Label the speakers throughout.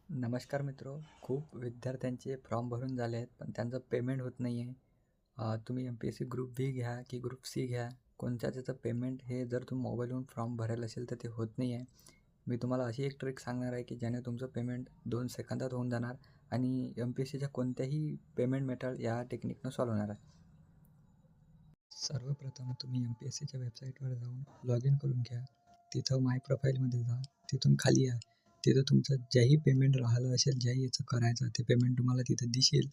Speaker 1: नमस्कार मित्रो. खूप विद्यार्थ्यांचे फॉर्म भरून झाले आहेत, पण त्यांचं पेमेंट होत नाही आहे. तुम्ही एम-पी-एस-सी ग्रुप बी घ्या की ग्रुप सी घ्या, कोणत्या त्याचं पेमेंट हे जर तुम्ही मोबाईलवरून फॉर्म भरायला असेल तर ते होत नाही आहे. मी तुम्हाला अशी एक ट्रिक सांगणार आहे की ज्याने तुमचं पेमेंट 2 सेकंदात होऊन जाणार आणि एम-पी-एस-सीच्या कोणत्याही पेमेंट मेथड या टेक्निकनं सॉल्व्ह होणार आहे. सर्वप्रथम तुम्ही एम-पी-एस-सीच्या वेबसाईटवर जाऊन लॉग इन करून घ्या. तिथं माय प्रोफाईलमध्ये जा. तिथून खाली या. तिथं तुमचं ज्याही पेमेंट राहिलं असेल, ज्याही याचं करायचं ते पेमेंट तुम्हाला तिथं दिसेल.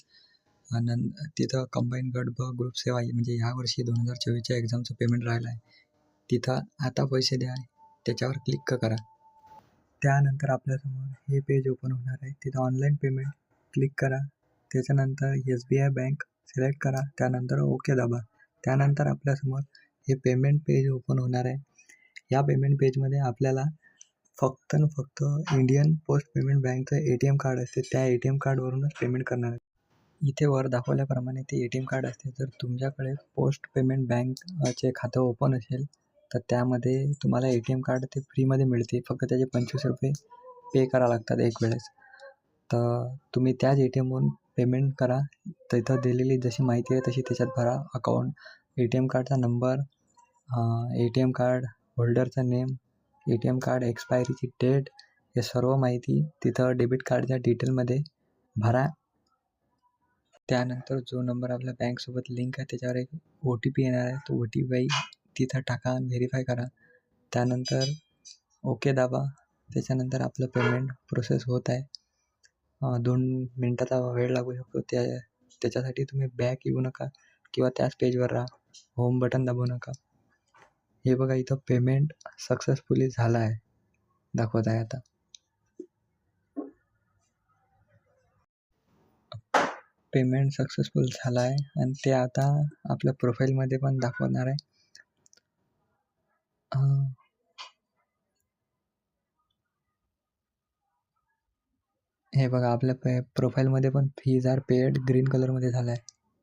Speaker 1: तिथं कंबाईन गट ब ग्रुप सेवा म्हणजे यावर्षी 2024च्या एक्झामचं पेमेंट राहिलं आहे. तिथं आता पैसे द्या त्याच्यावर क्लिक करा. त्यानंतर आपल्यासमोर हे पेज ओपन होणार आहे. तिथं ऑनलाईन पेमेंट क्लिक करा. त्याच्यानंतर SBI बँक सिलेक्ट करा. त्यानंतर ओके दाबा. त्यानंतर आपल्यासमोर हे पेमेंट पेज ओपन होणार आहे. या पेमेंट पेजमध्ये आपल्याला फक्त इंडियन पोस्ट पेमेंट बँकचं ATM कार्ड असते. त्या ATM कार्डवरूनच पेमेंट करणार आहे. इथे वर दाखवल्याप्रमाणे ते ATM कार्ड असते. जर तुमच्याकडे पोस्ट पेमेंट बँकचे खातं ओपन असेल तर त्यामध्ये तुम्हाला ATM कार्ड ते फ्रीमध्ये मिळते. फक्त त्याचे 25 रुपये पे करावं लागतात एक वेळेस. तर तुम्ही त्याच ATMवरून पेमेंट करा. तिथं दिलेली जशी माहिती आहे तशी त्याच्यात भरा. अकाउंट, ATM कार्डचा नंबर, ATM कार्ड होल्डरचं नेम, ATM कार्ड एक्सपायरीची डेट, हे सर्व माहिती तिथं डेबिट कार्डच्या डिटेलमध्ये भरा. त्यानंतर जो नंबर आपल्या बँकसोबत लिंक आहे त्याच्यावर एक OTP येणार आहे. तो OTP तिथं टाका, व्हेरीफाय करा. त्यानंतर ओके दाबा. त्याच्यानंतर आपलं पेमेंट प्रोसेस होत आहे. 2 मिनटाचा वेळ लागू शकतो. त्याच्यासाठी तुम्ही बॅक येऊ नका किंवा त्याच पेजवर राहा. होम बटन दाबू नका. हे बघा इथं पेमेंट सक्सेसफुली झालं आहे दाखवत आहे आता. पेमेंट सक्सेसफुल झाला आहे आणि ते आता आपल्या प्रोफाईलमध्ये पण दाखवणार आहे. हे बघा आपल्या प्रोफाईलमध्ये पण फीज आर पेड ग्रीन कलरमध्ये झालं आहे.